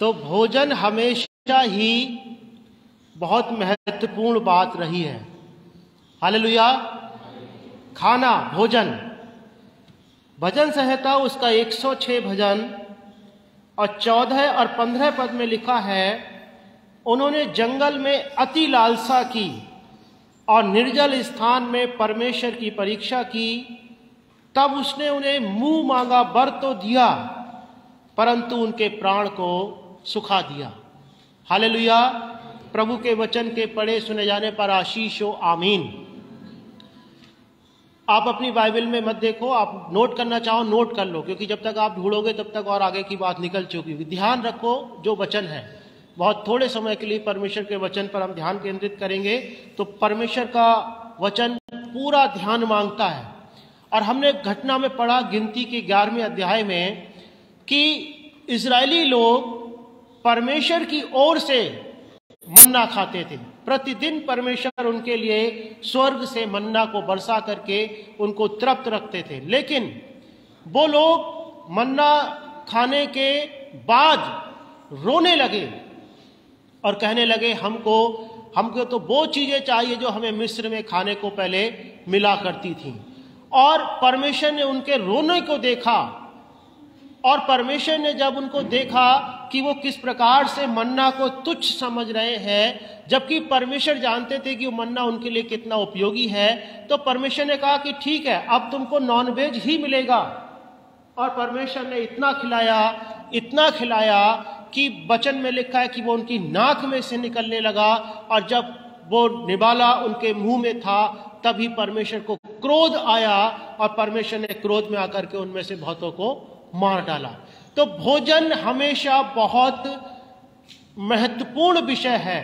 तो भोजन हमेशा ही बहुत महत्वपूर्ण बात रही है। हालेलुया। खाना, भोजन, भजन संहिता उसका 106 भजन और 14 और 15 पद में लिखा है, उन्होंने जंगल में अति लालसा की और निर्जल स्थान में परमेश्वर की परीक्षा की, तब उसने उन्हें मुंह मांगा वर तो दिया, परंतु उनके प्राण को सुखा दिया। हालेलुया। प्रभु के वचन के पढ़े सुने जाने पर आशीष हो, आमीन। आप अपनी बाइबल में मत देखो, आप नोट करना चाहो नोट कर लो, क्योंकि जब तक आप ढूंढोगे तब तक और आगे की बात निकल चुकी होगी। ध्यान रखो, जो वचन है बहुत थोड़े समय के लिए परमेश्वर के वचन पर हम ध्यान केंद्रित करेंगे, तो परमेश्वर का वचन पूरा ध्यान मांगता है। और हमने घटना में पढ़ा गिनती के 11वें अध्याय में कि इजरायली लोग परमेश्वर की ओर से मन्ना खाते थे। प्रतिदिन परमेश्वर उनके लिए स्वर्ग से मन्ना को बरसा करके उनको तृप्त रखते थे, लेकिन वो लोग मन्ना खाने के बाद रोने लगे और कहने लगे, हमको तो वो चीजें चाहिए जो हमें मिस्र में खाने को पहले मिला करती थी। और परमेश्वर ने उनके रोने को देखा, और परमेश्वर ने जब उनको देखा कि वो किस प्रकार से मन्ना को तुच्छ समझ रहे हैं, जबकि परमेश्वर जानते थे कि वो मन्ना उनके लिए कितना उपयोगी है, तो परमेश्वर ने कहा कि ठीक है, अब तुमको नॉनवेज ही मिलेगा। और परमेश्वर ने इतना खिलाया कि वचन में लिखा है कि वो उनकी नाक में से निकलने लगा, और जब वो निवाला उनके मुंह में था तभी परमेश्वर को क्रोध आया, और परमेश्वर ने क्रोध में आकर के उनमें से बहुतों को मार डाला। तो भोजन हमेशा बहुत महत्वपूर्ण विषय है,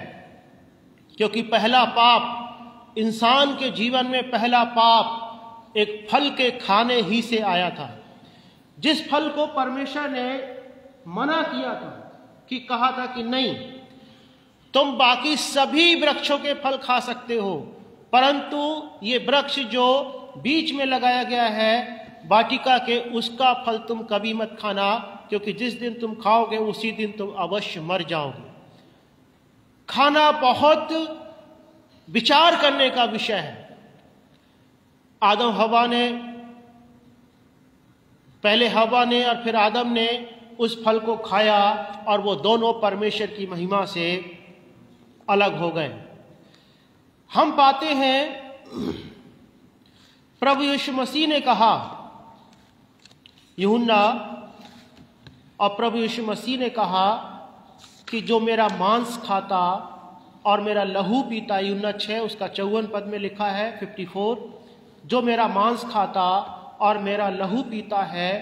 क्योंकि पहला पाप, इंसान के जीवन में पहला पाप एक फल के खाने ही से आया था, जिस फल को परमेश्वर ने मना किया था, कि कहा था कि नहीं, तुम बाकी सभी वृक्षों के फल खा सकते हो, परंतु ये वृक्ष जो बीच में लगाया गया है वाटिका के, उसका फल तुम कभी मत खाना, क्योंकि जिस दिन तुम खाओगे उसी दिन तुम अवश्य मर जाओगे। खाना बहुत विचार करने का विषय है। आदम हवा ने, पहले हवा ने और फिर आदम ने उस फल को खाया, और वो दोनों परमेश्वर की महिमा से अलग हो गए। हम पाते हैं प्रभु यीशु मसीह ने कहा, यूहन्ना और प्रभु यीशु मसीह ने कहा कि जो मेरा मांस खाता और मेरा लहू पीता, यूहन्ना 6 उसका 54 पद में लिखा है 54, जो मेरा मांस खाता और मेरा लहू पीता है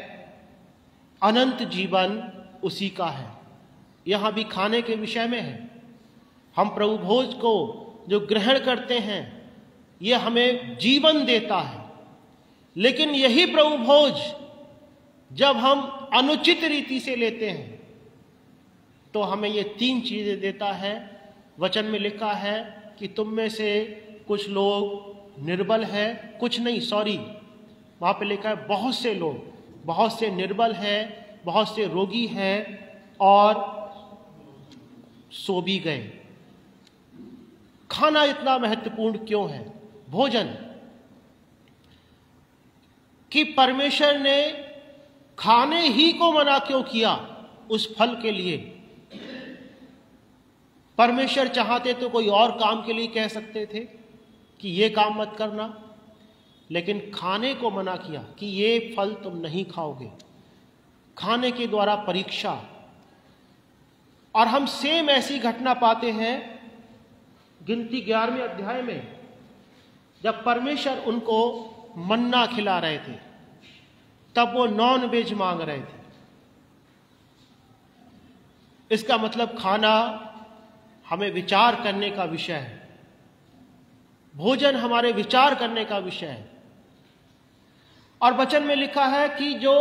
अनंत जीवन उसी का है। यहां भी खाने के विषय में है। हम प्रभु भोज को जो ग्रहण करते हैं ये हमें जीवन देता है, लेकिन यही प्रभु भोज जब हम अनुचित रीति से लेते हैं तो हमें ये 3 चीजें देता है। वचन में लिखा है कि तुम में से कुछ लोग निर्बल है, कुछ नहीं, सॉरी, वहां पे लिखा है बहुत से लोग, बहुत से निर्बल हैं, बहुत से रोगी हैं और सो भी गए। खाना इतना महत्वपूर्ण क्यों है? भोजन कि परमेश्वर ने खाने ही को मना क्यों किया? उस फल के लिए। परमेश्वर चाहते तो कोई और काम के लिए कह सकते थे कि ये काम मत करना, लेकिन खाने को मना किया कि ये फल तुम नहीं खाओगे। खाने के द्वारा परीक्षा। और हम सेम ऐसी घटना पाते हैं गिनती 11वें अध्याय में, जब परमेश्वर उनको मन्ना खिला रहे थे तब वो नॉन वेज मांग रहे थे। इसका मतलब खाना हमें विचार करने का विषय है। भोजन हमारे विचार करने का विषय है। और वचन में लिखा है कि जो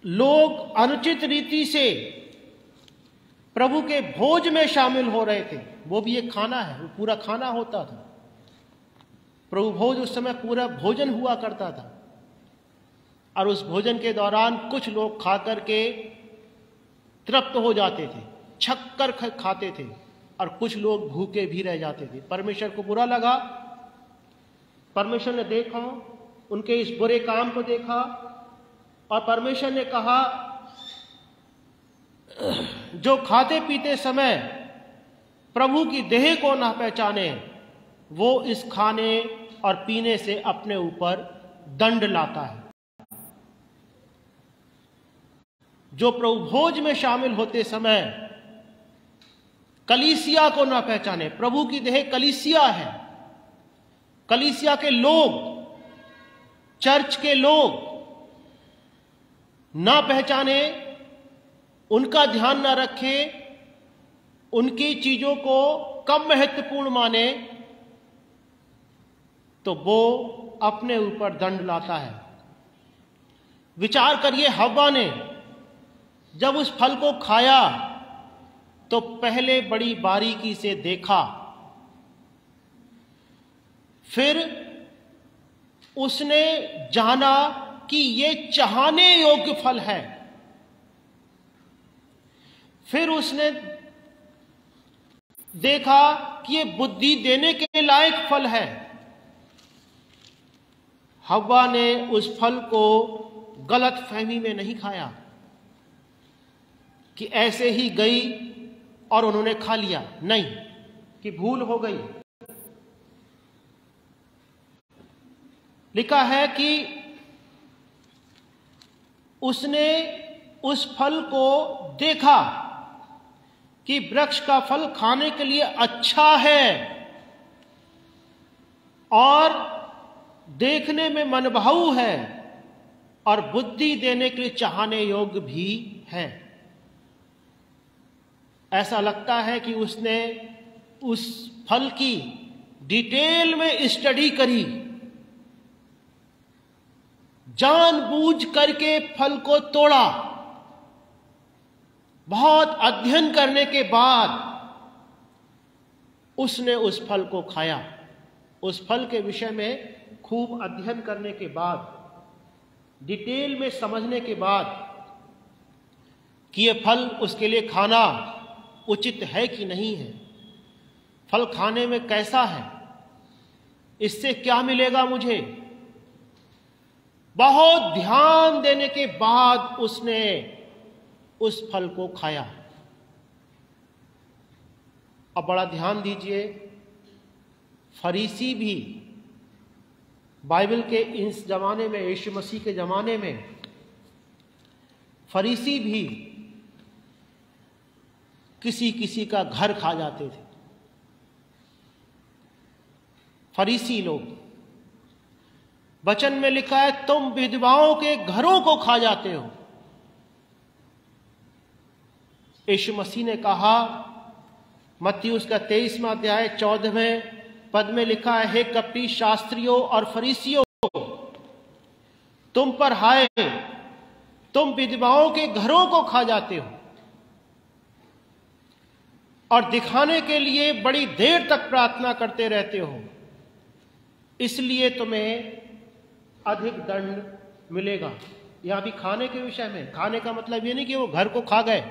लोग अनुचित रीति से प्रभु के भोज में शामिल हो रहे थे, वो भी एक खाना है, वो पूरा खाना होता था। प्रभु भोज उस समय पूरा भोजन हुआ करता था, और उस भोजन के दौरान कुछ लोग खा करके तृप्त हो जाते थे, छक कर खाते थे, और कुछ लोग भूखे भी रह जाते थे। परमेश्वर को बुरा लगा, परमेश्वर ने देखा, उनके इस बुरे काम को देखा, और परमेश्वर ने कहा जो खाते पीते समय प्रभु की देह को ना पहचाने, वो इस खाने और पीने से अपने ऊपर दंड लाता है। जो प्रभु भोज में शामिल होते समय कलीसिया को ना पहचाने, प्रभु की देह कलीसिया है, कलीसिया के लोग, चर्च के लोग ना पहचाने, उनका ध्यान ना रखे, उनकी चीजों को कम महत्वपूर्ण माने, तो वो अपने ऊपर दंड लाता है। विचार करिए, हव्वा ने जब उस फल को खाया तो पहले बड़ी बारीकी से देखा, फिर उसने जाना कि ये चाहने योग्य फल है, फिर उसने देखा कि ये बुद्धि देने के लायक फल है। हव्वा ने उस फल को गलत फहमी में नहीं खाया कि ऐसे ही गई और उन्होंने खा लिया, नहीं, कि भूल हो गई। लिखा है कि उसने उस फल को देखा कि वृक्ष का फल खाने के लिए अच्छा है और देखने में मनभाऊ है और बुद्धि देने के लिए चाहने योग्य भी है। ऐसा लगता है कि उसने उस फल की डिटेल में स्टडी करी, जानबूझ करके फल को तोड़ा, बहुत अध्ययन करने के बाद उसने उस फल को खाया। उस फल के विषय में खूब अध्ययन करने के बाद, डिटेल में समझने के बाद कि यह फल उसके लिए खाना उचित है कि नहीं है, फल खाने में कैसा है, इससे क्या मिलेगा मुझे, बहुत ध्यान देने के बाद उसने उस फल को खाया। अब बड़ा ध्यान दीजिए, फरीसी भी बाइबल के इस जमाने में, यीशु मसीह के जमाने में, फरीसी भी किसी किसी का घर खा जाते थे। फरीसी लोग, वचन में लिखा है तुम विधवाओं के घरों को खा जाते हो। यीशु मसीह ने कहा, मत्ती उसका 23वां अध्याय 14वें पद में लिखा है, हे कपटी शास्त्रियों और फरीसियों, तुम पर हाय, तुम विधवाओं के घरों को खा जाते हो और दिखाने के लिए बड़ी देर तक प्रार्थना करते रहते हो, इसलिए तुम्हें अधिक दंड मिलेगा। यहां भी खाने के विषय में, खाने का मतलब ये नहीं कि वो घर को खा गए,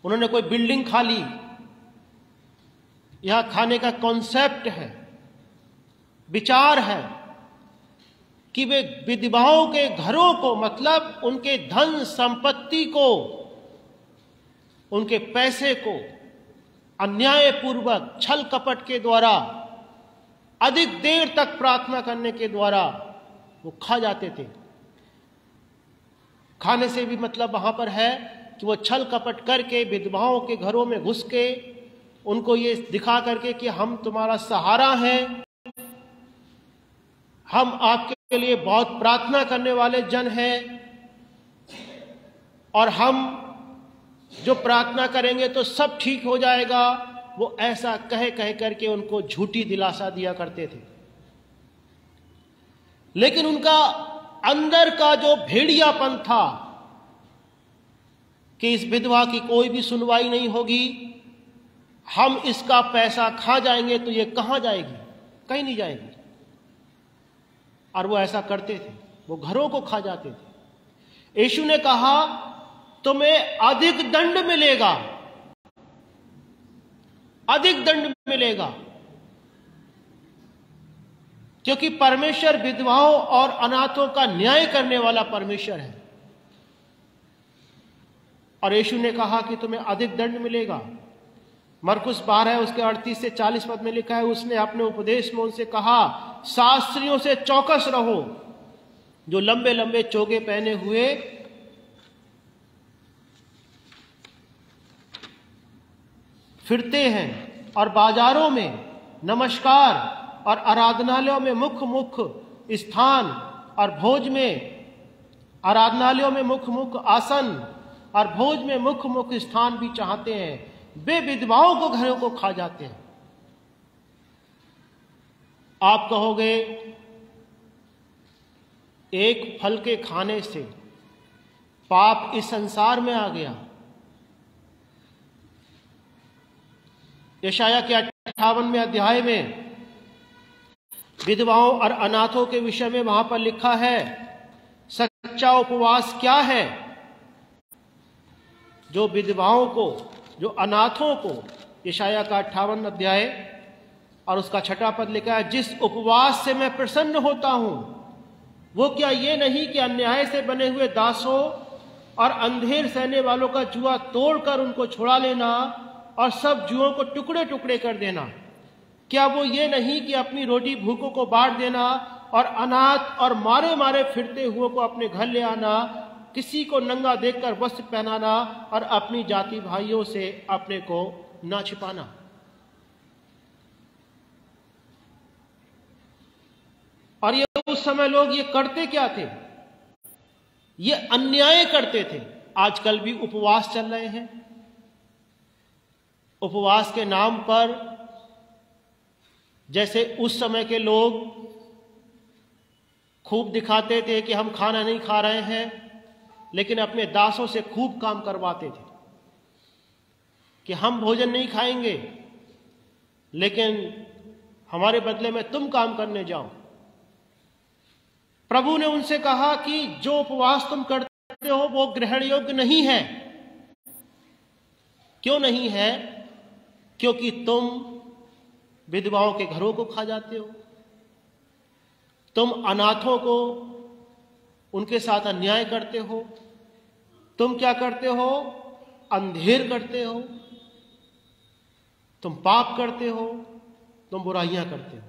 उन्होंने कोई बिल्डिंग खा ली। यहां खाने का कॉन्सेप्ट है, विचार है कि वे विधवाओं के घरों को, मतलब उनके धन संपत्ति को, उनके पैसे को अन्यायपूर्वक छल कपट के द्वारा, अधिक देर तक प्रार्थना करने के द्वारा वो खा जाते थे। खाने से भी मतलब वहां पर है कि वो छल कपट करके विधवाओं के घरों में घुस के उनको ये दिखा करके कि हम तुम्हारा सहारा हैं, हम आपके लिए बहुत प्रार्थना करने वाले जन हैं और हम जो प्रार्थना करेंगे तो सब ठीक हो जाएगा। वो ऐसा कह करके उनको झूठी दिलासा दिया करते थे। लेकिन उनका अंदर का जो भेड़ियापन था कि इस विधवा की कोई भी सुनवाई नहीं होगी, हम इसका पैसा खा जाएंगे तो ये कहां जाएगी, कहीं नहीं जाएगी। और वो ऐसा करते थे, वो घरों को खा जाते थे। यीशु ने कहा तुम्हें अधिक दंड मिलेगा, अधिक दंड मिलेगा, क्योंकि परमेश्वर विधवाओं और अनाथों का न्याय करने वाला परमेश्वर है। और यीशु ने कहा कि तुम्हें अधिक दंड मिलेगा। मरकुस 12 उसके 38 से 40 पद में लिखा है, उसने अपने उपदेश में उनसे कहा, शास्त्रियों से चौकस रहो, जो लंबे लंबे चोगे पहने हुए फिरते हैं और बाजारों में नमस्कार और आराधनालयों में मुख्य मुख्य स्थान और भोज में, आराधनालयों में मुख्य मुख्य आसन और भोज में मुख्य मुख्य स्थान भी चाहते हैं। वे विधवाओं को घरों को खा जाते हैं। आप कहोगे एक फल के खाने से पाप इस संसार में आ गया। यशाया के 58वें अध्याय में विधवाओं और अनाथों के विषय में वहां पर लिखा है, सच्चा उपवास क्या है? जो विधवाओं को, जो अनाथों को, यशाया का 58 अध्याय और उसका 6 पद लिखा है, जिस उपवास से मैं प्रसन्न होता हूं, वो क्या ये नहीं कि अन्याय से बने हुए दासों और अंधेर सहने वालों का जुआ तोड़कर उनको छुड़ा लेना और सब जुओं को टुकड़े टुकड़े कर देना? क्या वो ये नहीं कि अपनी रोटी भूखों को बांट देना और अनाथ और मारे मारे फिरते हुए को अपने घर ले आना, किसी को नंगा देखकर वस्त्र पहनाना और अपनी जाति भाइयों से अपने को ना छिपाना? और ये उस समय लोग ये करते क्या थे? ये अन्याय करते थे। आजकल भी उपवास चल रहे हैं। उपवास के नाम पर जैसे उस समय के लोग खूब दिखाते थे कि हम खाना नहीं खा रहे हैं, लेकिन अपने दासों से खूब काम करवाते थे कि हम भोजन नहीं खाएंगे, लेकिन हमारे बदले में तुम काम करने जाओ। प्रभु ने उनसे कहा कि जो उपवास तुम करते हो वो ग्रहण योग्य नहीं है। क्यों नहीं है? क्योंकि तुम विधवाओं के घरों को खा जाते हो, तुम अनाथों को, उनके साथ अन्याय करते हो, तुम क्या करते हो? अंधेर करते हो, तुम पाप करते हो, तुम बुराइयां करते हो।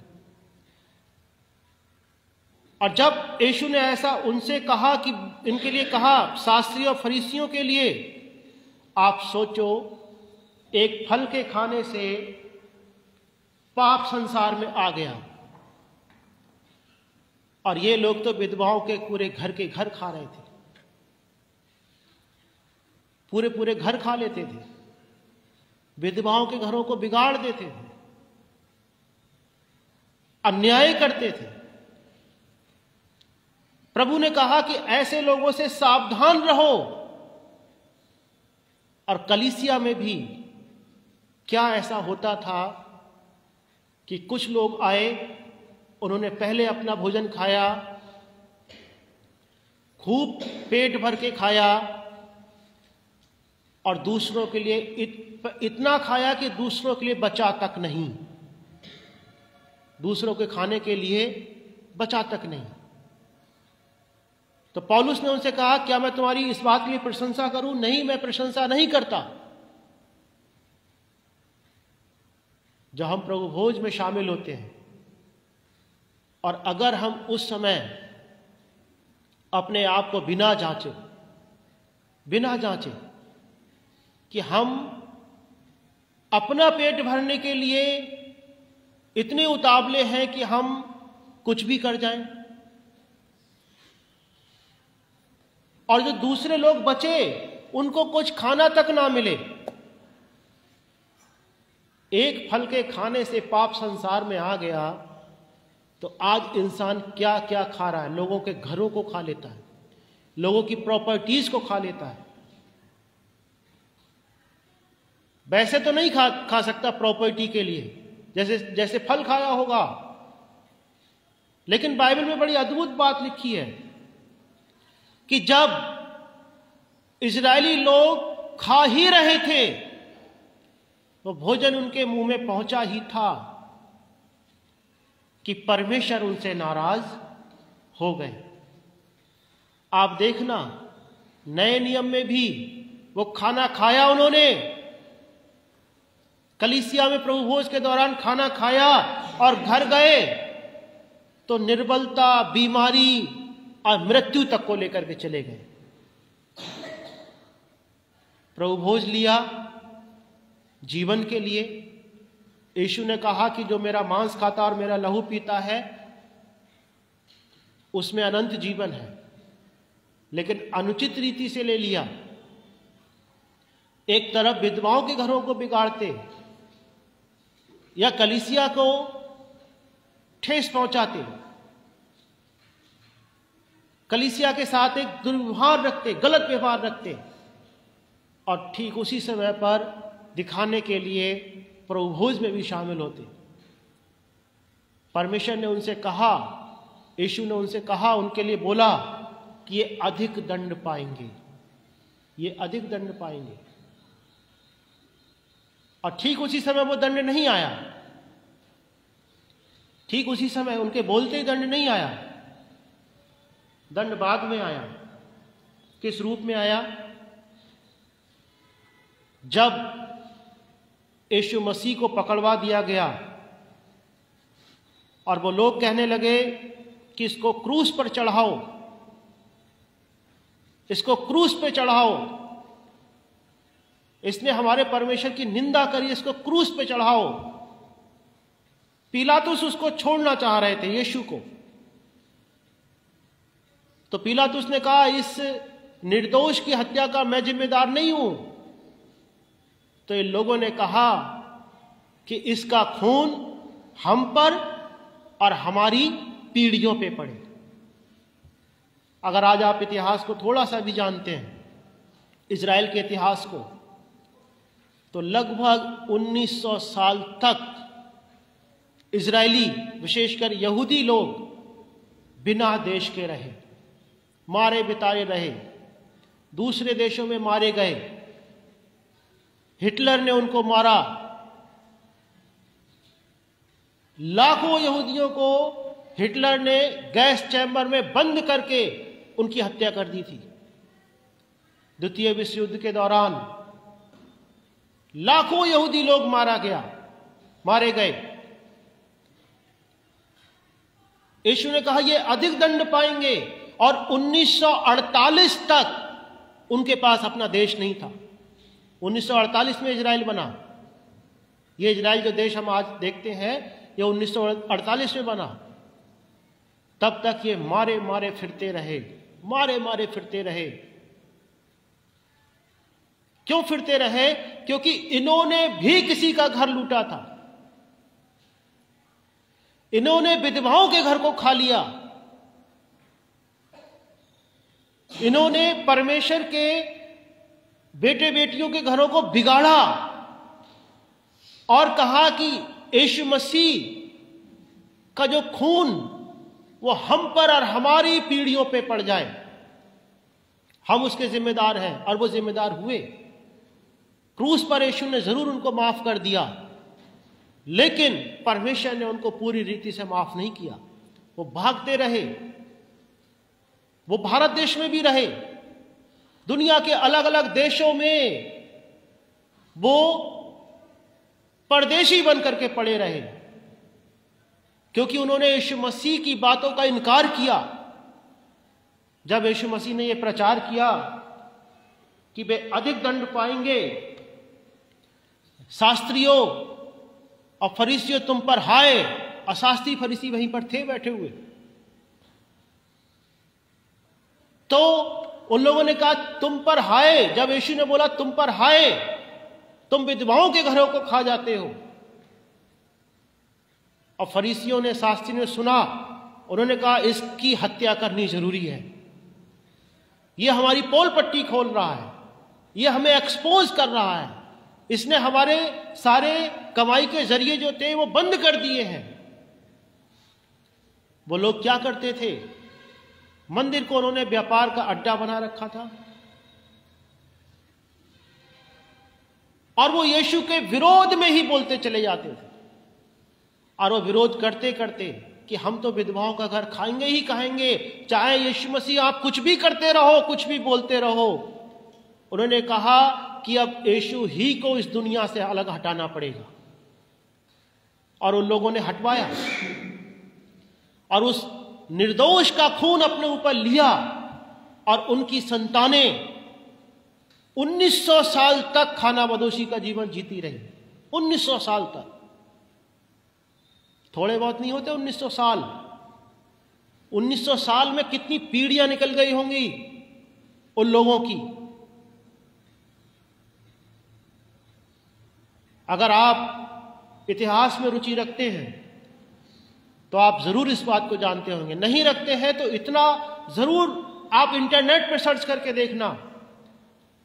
और जब यीशु ने ऐसा उनसे कहा कि इनके लिए कहा, शास्त्रियों और फरीसियों के लिए, आप सोचो एक फल के खाने से पाप संसार में आ गया और ये लोग तो विधवाओं के पूरे घर के घर खा रहे थे, पूरे पूरे घर खा लेते थे, विधवाओं के घरों को बिगाड़ देते थे, अन्याय करते थे। प्रभु ने कहा कि ऐसे लोगों से सावधान रहो। और कलीसिया में भी क्या ऐसा होता था कि कुछ लोग आए, उन्होंने पहले अपना भोजन खाया, खूब पेट भर के खाया और दूसरों के लिए इतना खाया कि दूसरों के लिए बचा तक नहीं, दूसरों के खाने के लिए बचा तक नहीं। तो पौलुस ने उनसे कहा, क्या मैं तुम्हारी इस बात के लिए प्रशंसा करूं? नहीं, मैं प्रशंसा नहीं करता। जब हम प्रभु भोज में शामिल होते हैं और अगर हम उस समय अपने आप को बिना जांचे कि हम अपना पेट भरने के लिए इतने उतावले हैं कि हम कुछ भी कर जाएं, और जो दूसरे लोग बचे उनको कुछ खाना तक ना मिले। एक फल के खाने से पाप संसार में आ गया, तो आज इंसान क्या क्या खा रहा है? लोगों के घरों को खा लेता है, लोगों की प्रॉपर्टीज को खा लेता है। वैसे तो नहीं खा सकता प्रॉपर्टी के लिए, जैसे फल खाया होगा, लेकिन बाइबल में बड़ी अद्भुत बात लिखी है कि जब इजरायली लोग खा ही रहे थे, वो भोजन उनके मुंह में पहुंचा ही था कि परमेश्वर उनसे नाराज हो गए। आप देखना, नए नियम में भी वो खाना खाया उन्होंने, कलीसिया में प्रभु भोज के दौरान खाना खाया और घर गए तो निर्बलता, बीमारी और मृत्यु तक को लेकर के चले गए। प्रभु भोज लिया जीवन के लिए। यीशु ने कहा कि जो मेरा मांस खाता और मेरा लहू पीता है उसमें अनंत जीवन है, लेकिन अनुचित रीति से ले लिया। एक तरफ विधवाओं के घरों को बिगाड़ते या कलीसिया को ठेस पहुंचाते, कलीसिया के साथ एक दुर्व्यवहार रखते, गलत व्यवहार रखते, और ठीक उसी समय पर दिखाने के लिए प्रभु भोज में भी शामिल होते। परमेश्वर ने उनसे कहा, यीशु ने उनसे कहा, उनके लिए बोला कि ये अधिक दंड पाएंगे, ये अधिक दंड पाएंगे। और ठीक उसी समय वो दंड नहीं आया, ठीक उसी समय उनके बोलते ही दंड नहीं आया, दंड बाद में आया। किस रूप में आया? जब यीशु मसीह को पकड़वा दिया गया और वो लोग कहने लगे कि इसको क्रूस पर चढ़ाओ, इसको क्रूस पे चढ़ाओ, इसने हमारे परमेश्वर की निंदा करी, इसको क्रूस पे चढ़ाओ। पिलातुस उसको छोड़ना चाह रहे थे, यीशु को। तो पिलातुस ने कहा, इस निर्दोष की हत्या का मैं जिम्मेदार नहीं हूं। तो इन लोगों ने कहा कि इसका खून हम पर और हमारी पीढ़ियों पे पड़े। अगर आज आप इतिहास को थोड़ा सा भी जानते हैं, इजराइल के इतिहास को, तो लगभग 1900 साल तक इजरायली, विशेषकर यहूदी लोग बिना देश के रहे, मारे बिताए रहे, दूसरे देशों में मारे गए। हिटलर ने उनको मारा, लाखों यहूदियों को हिटलर ने गैस चैम्बर में बंद करके उनकी हत्या कर दी थी। द्वितीय विश्व युद्ध के दौरान लाखों यहूदी लोग मारे गए। यीशु ने कहा ये अधिक दंड पाएंगे, और 1948 तक उनके पास अपना देश नहीं था। 1948 में इजराइल बना। ये इजराइल जो देश हम आज देखते हैं, ये 1948 में बना। तब तक ये मारे मारे फिरते रहे, मारे मारे फिरते रहे। क्यों फिरते रहे? क्योंकि इन्होंने भी किसी का घर लूटा था, इन्होंने विधवाओं के घर को खा लिया, इन्होंने परमेश्वर के बेटे बेटियों के घरों को बिगाड़ा और कहा कि यीशु मसीह का जो खून वो हम पर और हमारी पीढ़ियों पे पड़ जाए, हम उसके जिम्मेदार हैं। और वो जिम्मेदार हुए। क्रूस पर यीशु ने जरूर उनको माफ कर दिया, लेकिन परमेश्वर ने उनको पूरी रीति से माफ नहीं किया। वो भागते रहे, वो भारत देश में भी रहे, दुनिया के अलग अलग देशों में वो परदेशी बनकर के पड़े रहे, क्योंकि उन्होंने यीशु मसीह की बातों का इनकार किया। जब यीशु मसीह ने यह प्रचार किया कि वे अधिक दंड पाएंगे, शास्त्रियों और फरीसियों तुम पर हाय, और शास्त्री फरीसी वहीं पर थे बैठे हुए, तो उन लोगों ने कहा तुम पर हाय। जब यीशु ने बोला तुम पर हाय, तुम विधवाओं के घरों को खा जाते हो। और फरीसियों ने, शास्त्री ने सुना, उन्होंने कहा इसकी हत्या करनी जरूरी है, यह हमारी पोल पट्टी खोल रहा है, यह हमें एक्सपोज कर रहा है, इसने हमारे सारे कमाई के जरिए जो थे वो बंद कर दिए हैं। वो लोग क्या करते थे? मंदिर को उन्होंने व्यापार का अड्डा बना रखा था। और वो यीशु के विरोध में ही बोलते चले जाते थे। और वो विरोध करते करते कि हम तो विधवाओं का घर खाएंगे ही खाएंगे, चाहे यीशु मसीह आप कुछ भी करते रहो, कुछ भी बोलते रहो। उन्होंने कहा कि अब यीशु ही को इस दुनिया से अलग हटाना पड़ेगा। और उन लोगों ने हटवाया और उस निर्दोष का खून अपने ऊपर लिया और उनकी संतानें 1900 साल तक खानाबदोशी का जीवन जीती रही। 1900 साल तक, थोड़े बहुत नहीं होते 1900 साल। 1900 साल में कितनी पीढ़ियां निकल गई होंगी उन लोगों की। अगर आप इतिहास में रुचि रखते हैं तो आप जरूर इस बात को जानते होंगे। नहीं रखते हैं तो इतना जरूर आप इंटरनेट पर सर्च करके देखना,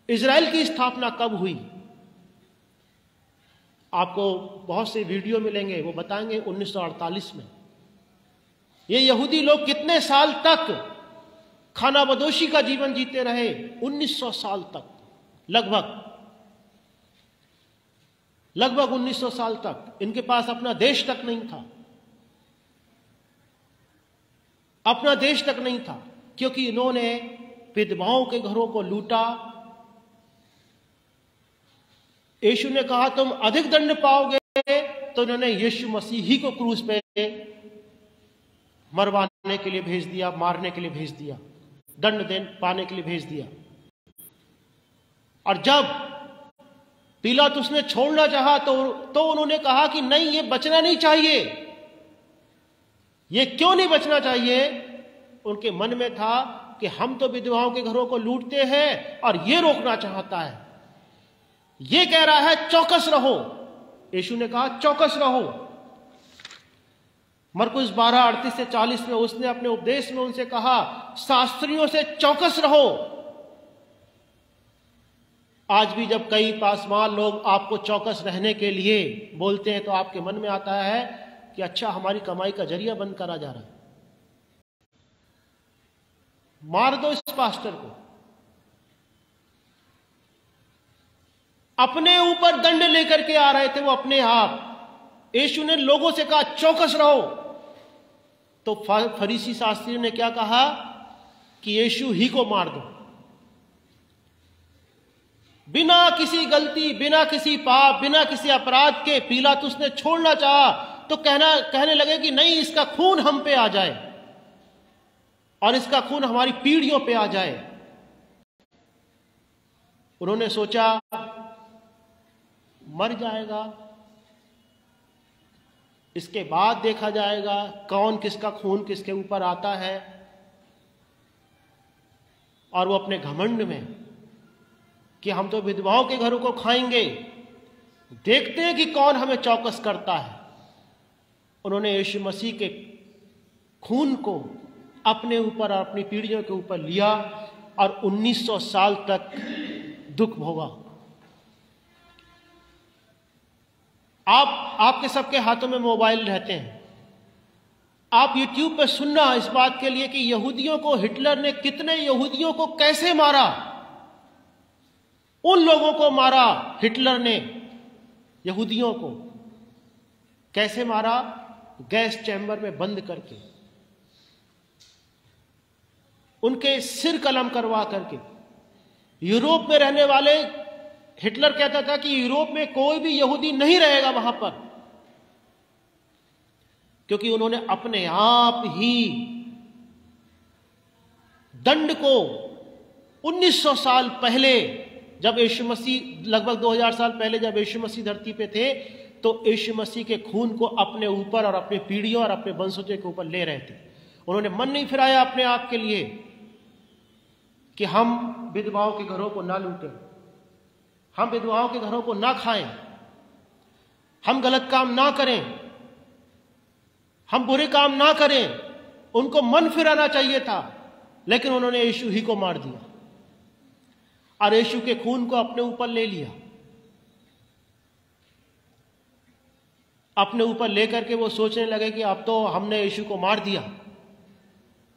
इजराइल की स्थापना कब हुई। आपको बहुत से वीडियो मिलेंगे, वो बताएंगे 1948 में। ये यहूदी लोग कितने साल तक खानाबदोशी का जीवन जीते रहे? 1900 साल तक, लगभग 1900 साल तक। इनके पास अपना देश तक नहीं था, अपना देश तक नहीं था, क्योंकि इन्होंने विधवाओं के घरों को लूटा। यीशु ने कहा तुम अधिक दंड पाओगे, तो इन्होंने यीशु मसीह ही को क्रूस पे मरवाने के लिए भेज दिया, मारने के लिए भेज दिया, दंड पाने के लिए भेज दिया। और जब पिलातुस ने छोड़ना चाहा तो उन्होंने कहा कि नहीं, ये बचना नहीं चाहिए। ये क्यों नहीं बचना चाहिए? उनके मन में था कि हम तो विधवाओं के घरों को लूटते हैं और ये रोकना चाहता है। ये कह रहा है चौकस रहो। यीशु ने कहा चौकस रहो। मरकुस 12:38 से 40 में उसने अपने उपदेश में उनसे कहा शास्त्रियों से चौकस रहो। आज भी जब कई पासवान लोग आपको चौकस रहने के लिए बोलते हैं तो आपके मन में आता है कि अच्छा, हमारी कमाई का जरिया बंद करा जा रहा है, मार दो इस पास्टर को। अपने ऊपर दंड लेकर के आ रहे थे वो अपने आप। यीशु ने लोगों से कहा चौकस रहो, तो फरीसी शास्त्रियों ने क्या कहा कि यीशु ही को मार दो। बिना किसी गलती, बिना किसी पाप, बिना किसी अपराध के पिलातुस ने छोड़ना चाहा तो कहने लगे कि नहीं, इसका खून हम पे आ जाए और इसका खून हमारी पीढ़ियों पे आ जाए। उन्होंने सोचा मर जाएगा, इसके बाद देखा जाएगा कौन किसका खून किसके ऊपर आता है। और वो अपने घमंड में कि हम तो विधवाओं के घरों को खाएंगे, देखते हैं कि कौन हमें चौकस करता है। उन्होंने यीशु मसीह के खून को अपने ऊपर और अपनी पीढ़ियों के ऊपर लिया और 1900 साल तक दुख भोगा। आपके सबके हाथों में मोबाइल रहते हैं। आप YouTube पे सुनना इस बात के लिए कि यहूदियों को हिटलर ने कितने यहूदियों को कैसे मारा। उन लोगों को मारा हिटलर ने, यहूदियों को कैसे मारा? गैस चैम्बर में बंद करके, उनके सिर कलम करवा करके। यूरोप में रहने वाले, हिटलर कहता था कि यूरोप में कोई भी यहूदी नहीं रहेगा वहां पर, क्योंकि उन्होंने अपने आप ही दंड को 1900 साल पहले, जब यीशु मसीह, लगभग 2000 साल पहले जब यीशु मसीह धरती पे थे, तो यीशु मसीह के खून को अपने ऊपर और अपनी पीढ़ियों और अपने वंशजों के ऊपर ले रहे थे। उन्होंने मन नहीं फिराया अपने आप के लिए कि हम विधवाओं के घरों को ना लूटें, हम विधवाओं के घरों को ना खाएं, हम गलत काम ना करें, हम बुरे काम ना करें। उनको मन फिराना चाहिए था, लेकिन उन्होंने यीशु ही को मार दिया और यीशु के खून को अपने ऊपर ले लिया। अपने ऊपर लेकर के वो सोचने लगे कि अब तो हमने यीशु को मार दिया,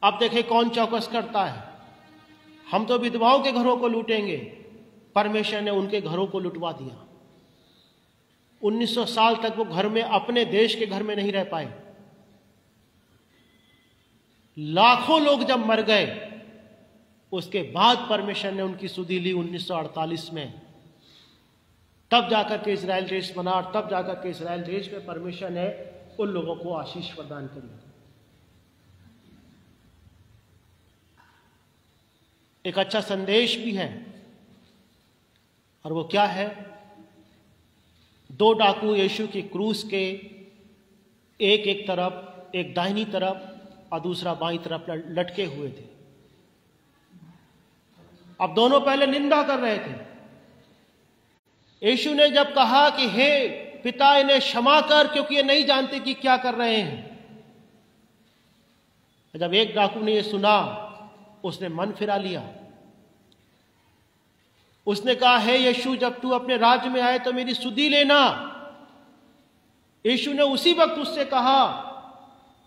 अब देखें कौन चौकस करता है। हम तो विधवाओं के घरों को लूटेंगे। परमेश्वर ने उनके घरों को लुटवा दिया। 1900 साल तक वो घर में, अपने देश के घर में नहीं रह पाए। लाखों लोग जब मर गए, उसके बाद परमेश्वर ने उनकी सुधि ली 1948 में। तब जाकर के इजराइल देश बना, और तब जाकर के इजराइल देश में परमेश्वर ने उन लोगों को आशीष प्रदान करी। एक अच्छा संदेश भी है, और वो क्या है? 2 डाकू यीशु की क्रूस के एक तरफ, एक दाहिनी तरफ और दूसरा बाईं तरफ लटके हुए थे। अब दोनों पहले निंदा कर रहे थे। यीशु ने जब कहा कि हे पिता, इन्हें क्षमा कर, क्योंकि ये नहीं जानते कि क्या कर रहे हैं। जब एक डाकू ने ये सुना, उसने मन फिरा लिया। उसने कहा, हे यीशु, जब तू अपने राज्य में आए तो मेरी सुधि लेना। यीशु ने उसी वक्त उससे कहा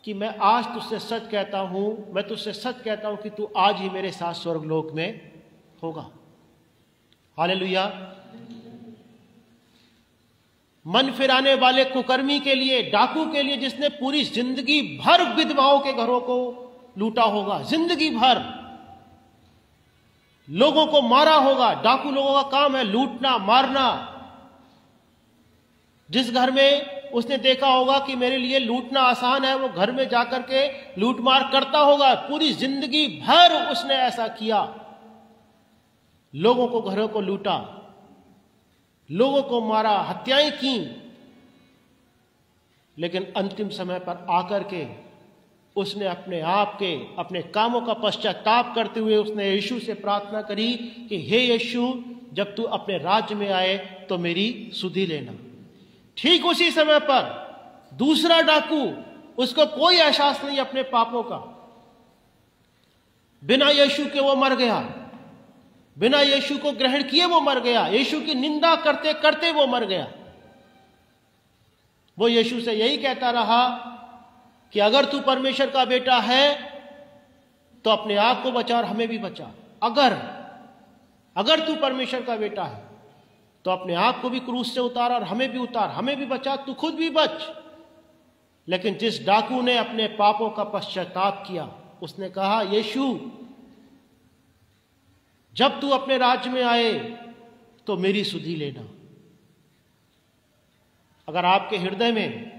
कि मैं आज तुझसे सच कहता हूं, मैं तुझसे सच कहता हूं कि तू आज ही मेरे साथ स्वर्गलोक में होगा। हालेलुया। मन फिराने वाले कुकर्मी के लिए, डाकू के लिए, जिसने पूरी जिंदगी भर विधवाओं के घरों को लूटा होगा, जिंदगी भर लोगों को मारा होगा। डाकू लोगों का काम है लूटना, मारना। जिस घर में उसने देखा होगा कि मेरे लिए लूटना आसान है, वो घर में जाकर के लूटमार करता होगा। पूरी जिंदगी भर उसने ऐसा किया, लोगों को, घरों को लूटा, लोगों को मारा, हत्याएं की। लेकिन अंतिम समय पर आकर के उसने अपने आप के, अपने कामों का पश्चाताप करते हुए उसने यीशु से प्रार्थना करी कि हे यीशु, जब तू अपने राज्य में आए तो मेरी सुधि लेना। ठीक उसी समय पर दूसरा डाकू, उसको कोई एहसास नहीं अपने पापों का, बिना यीशु के वो मर गया, बिना यीशु को ग्रहण किए वो मर गया, यीशु की निंदा करते करते वो मर गया। वो यीशु से यही कहता रहा कि अगर तू परमेश्वर का बेटा है तो अपने आप को बचा और हमें भी बचा। अगर तू परमेश्वर का बेटा है तो अपने आप को भी क्रूस से उतार और हमें भी उतार, हमें भी बचा, तू खुद भी बच। लेकिन जिस डाकू ने अपने पापों का पश्चाताप किया, उसने कहा, यीशु, जब तू अपने राज्य में आए तो मेरी सुधि लेना। अगर आपके हृदय में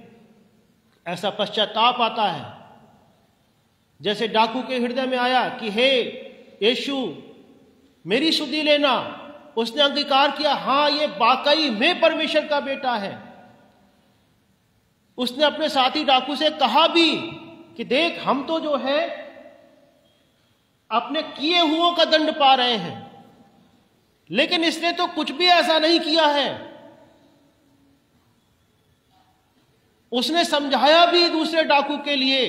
ऐसा पश्चाताप आता है, जैसे डाकू के हृदय में आया कि हे यीशु, मेरी सुधि लेना, उसने अंगीकार किया, हां ये वाकई में परमेश्वर का बेटा है। उसने अपने साथी डाकू से कहा भी कि देख, हम तो जो है अपने किए हुओं का दंड पा रहे हैं, लेकिन इसने तो कुछ भी ऐसा नहीं किया है। उसने समझाया भी दूसरे डाकू के लिए।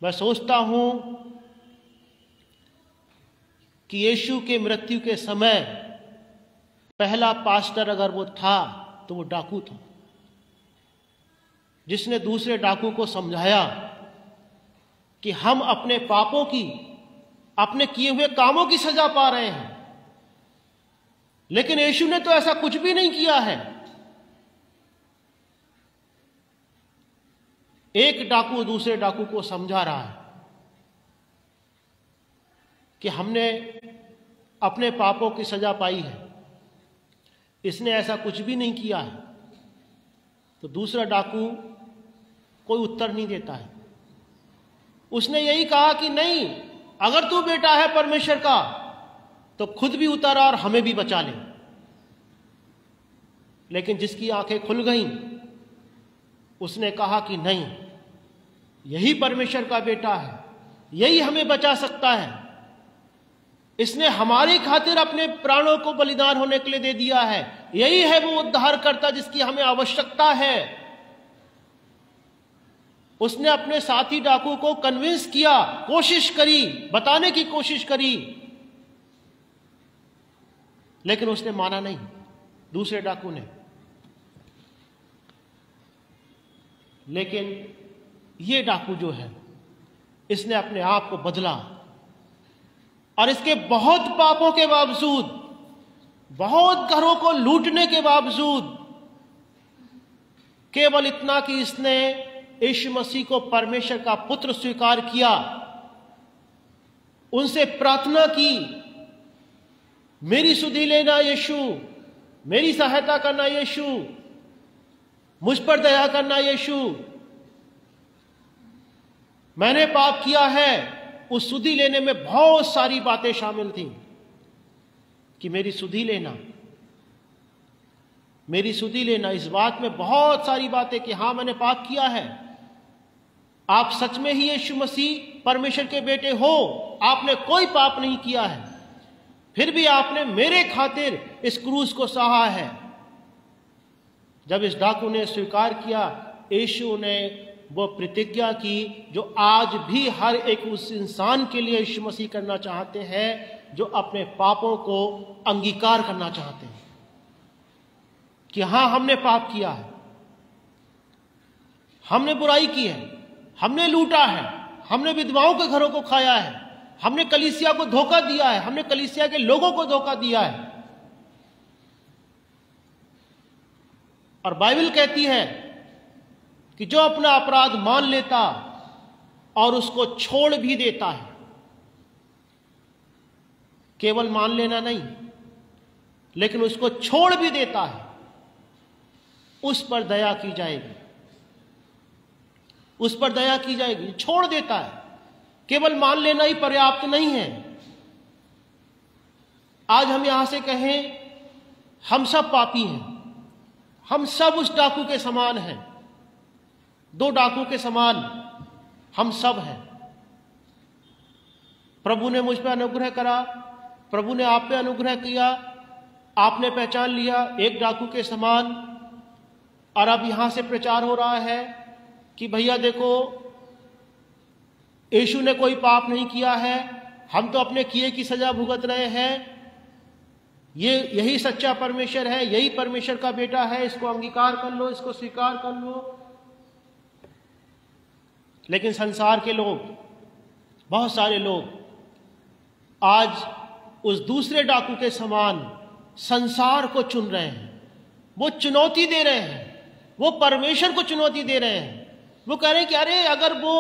मैं सोचता हूं कि यीशु के मृत्यु के समय पहला पास्टर अगर वो था तो वो डाकू था, जिसने दूसरे डाकू को समझाया कि हम अपने पापों की, अपने किए हुए कामों की सजा पा रहे हैं, लेकिन यीशु ने तो ऐसा कुछ भी नहीं किया है। एक डाकू दूसरे डाकू को समझा रहा है कि हमने अपने पापों की सजा पाई है, इसने ऐसा कुछ भी नहीं किया है। तो दूसरा डाकू कोई उत्तर नहीं देता है। उसने यही कहा कि नहीं, अगर तू बेटा है परमेश्वर का तो खुद भी उतर और हमें भी बचा ले। लेकिन जिसकी आंखें खुल गईं, उसने कहा कि नहीं, यही परमेश्वर का बेटा है, यही हमें बचा सकता है। इसने हमारी खातिर अपने प्राणों को बलिदान होने के लिए दे दिया है। यही है वो उद्धारकर्ता जिसकी हमें आवश्यकता है। उसने अपने साथी डाकू को कन्विंस किया, कोशिश करी, बताने की कोशिश करी, लेकिन उसने माना नहीं, दूसरे डाकू ने। लेकिन ये डाकू जो है, इसने अपने आप को बदला और इसके बहुत पापों के बावजूद बहुत घरों को लूटने के बावजूद केवल इतना कि इसने यीशु मसीह को परमेश्वर का पुत्र स्वीकार किया, उनसे प्रार्थना की, मेरी सुधि लेना यीशु, मेरी सहायता करना यीशु, मुझ पर दया करना यीशु, मैंने पाप किया है। उस सुधि लेने में बहुत सारी बातें शामिल थी कि मेरी सुधि लेना, मेरी सुधि लेना। इस बात में बहुत सारी बातें कि हां मैंने पाप किया है, आप सच में ही यीशु मसीह परमेश्वर के बेटे हो, आपने कोई पाप नहीं किया है, फिर भी आपने मेरे खातिर इस क्रूस को सहा है। जब इस डाकू ने स्वीकार किया, यीशु ने वो प्रतिज्ञा की जो आज भी हर एक उस इंसान के लिए यीशु मसीह करना चाहते हैं जो अपने पापों को अंगीकार करना चाहते हैं कि हां हमने पाप किया है, हमने बुराई की है, हमने लूटा है, हमने विधवाओं के घरों को खाया है, हमने कलीसिया को धोखा दिया है, हमने कलीसिया के लोगों को धोखा दिया है। और बाइबल कहती है कि जो अपना अपराध मान लेता और उसको छोड़ भी देता है, केवल मान लेना नहीं लेकिन उसको छोड़ भी देता है, उस पर दया की जाएगी, उस पर दया की जाएगी। छोड़ देता है, केवल मान लेना ही पर्याप्त नहीं है। आज हम यहां से कहें हम सब पापी हैं, हम सब उस डाकू के समान हैं, दो डाकू के समान हम सब हैं। प्रभु ने मुझ पर अनुग्रह करा, प्रभु ने आप पे अनुग्रह किया, आपने पहचान लिया एक डाकू के समान। और अब यहां से प्रचार हो रहा है कि भैया देखो यीशु ने कोई पाप नहीं किया है, हम तो अपने किए की सजा भुगत रहे हैं, यही सच्चा परमेश्वर है, यही परमेश्वर का बेटा है, इसको अंगीकार कर लो, इसको स्वीकार कर लो। लेकिन संसार के लोग, बहुत सारे लोग आज उस दूसरे डाकू के समान संसार को चुन रहे हैं, वो चुनौती दे रहे हैं, वो परमेश्वर को चुनौती दे रहे हैं। वो कह रहे हैं कि अरे अगर वो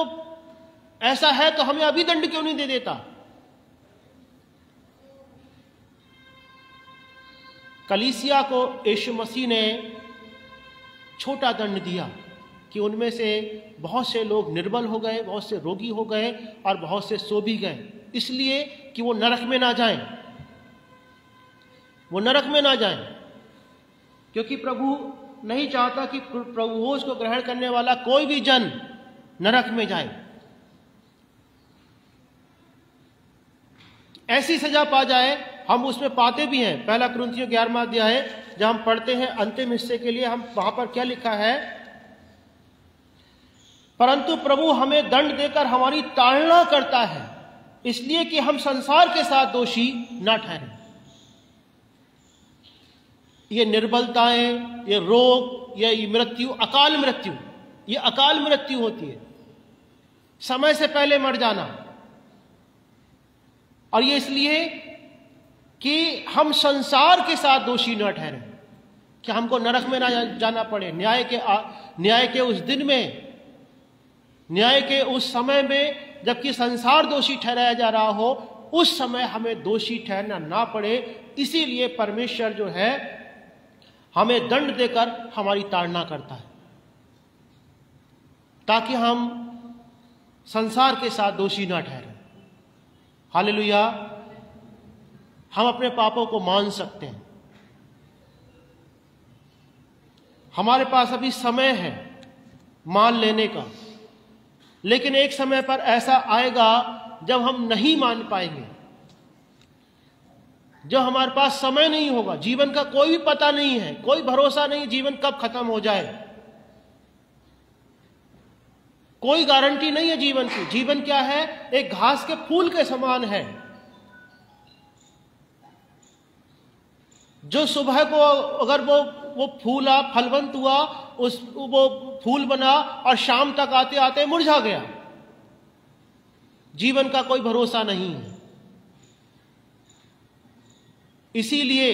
ऐसा है तो हमें अभी दंड क्यों नहीं दे देता। कलीसिया को यीशु मसीह ने छोटा दंड दिया कि उनमें से बहुत से लोग निर्बल हो गए, बहुत से रोगी हो गए और बहुत से सो भी गए, इसलिए कि वो नरक में ना जाएं, वो नरक में ना जाएं, क्योंकि प्रभु नहीं चाहता कि प्रभु उसको ग्रहण करने वाला कोई भी जन नरक में जाए, ऐसी सजा पा जाए। हम उसमें पाते भी हैं। पहला कुरिन्थियों 11वां अध्याय है, जब हम पढ़ते हैं अंतिम हिस्से के लिए, हम वहां पर क्या लिखा है, परंतु प्रभु हमें दंड देकर हमारी ताड़ना करता है, इसलिए कि हम संसार के साथ दोषी न ठहरें। ये निर्बलताएं, ये रोग, ये मृत्यु, अकाल मृत्यु, ये अकाल मृत्यु होती है, समय से पहले मर जाना। और ये इसलिए कि हम संसार के साथ दोषी न ठहरें, कि हमको नरक में ना जाना पड़े। न्याय के उस दिन में, न्याय के उस समय में जबकि संसार दोषी ठहराया जा रहा हो, उस समय हमें दोषी ठहरना ना पड़े। इसीलिए परमेश्वर जो है हमें दंड देकर हमारी ताड़ना करता है, ताकि हम संसार के साथ दोषी ना ठहरें। हालेलुया। हम अपने पापों को मान सकते हैं, हमारे पास अभी समय है मान लेने का, लेकिन एक समय पर ऐसा आएगा जब हम नहीं मान पाएंगे, जब हमारे पास समय नहीं होगा। जीवन का कोई भी पता नहीं है, कोई भरोसा नहीं जीवन कब खत्म हो जाए, कोई गारंटी नहीं है जीवन की। जीवन क्या है, एक घास के फूल के समान है, जो सुबह को अगर वो फूला, फलवंत हुआ, वो फूल बना और शाम तक आते आते मुरझा गया। जीवन का कोई भरोसा नहीं है। इसीलिए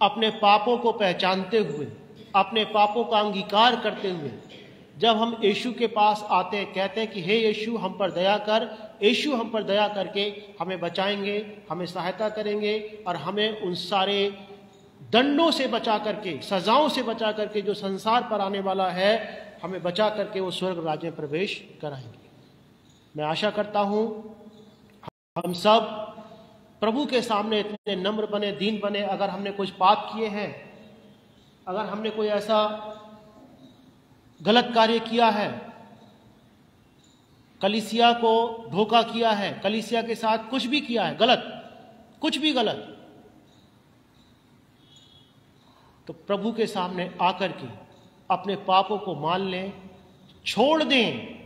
अपने पापों को पहचानते हुए, अपने पापों का अंगीकार करते हुए जब हम यीशु के पास आते हैं, कहते हैं कि हे यीशु हम पर दया कर, यीशु हम पर दया करके हमें बचाएंगे, हमें सहायता करेंगे और हमें उन सारे दंडों से बचा करके, सजाओं से बचा करके जो संसार पर आने वाला है, हमें बचा करके वो स्वर्ग राज्य में प्रवेश कराएंगे। मैं आशा करता हूँ हम सब प्रभु के सामने इतने नम्र बने, दीन बने। अगर हमने कुछ पाप किए हैं, अगर हमने कोई ऐसा गलत कार्य किया है, कलीसिया को धोखा किया है, कलीसिया के साथ कुछ भी किया है गलत, कुछ भी गलत, तो प्रभु के सामने आकर के अपने पापों को मान लें, छोड़ दें,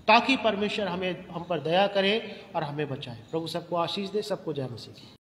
ताकि परमेश्वर हम पर दया करे और हमें बचाए। प्रभु सबको आशीष दे। सबको जय मसीह।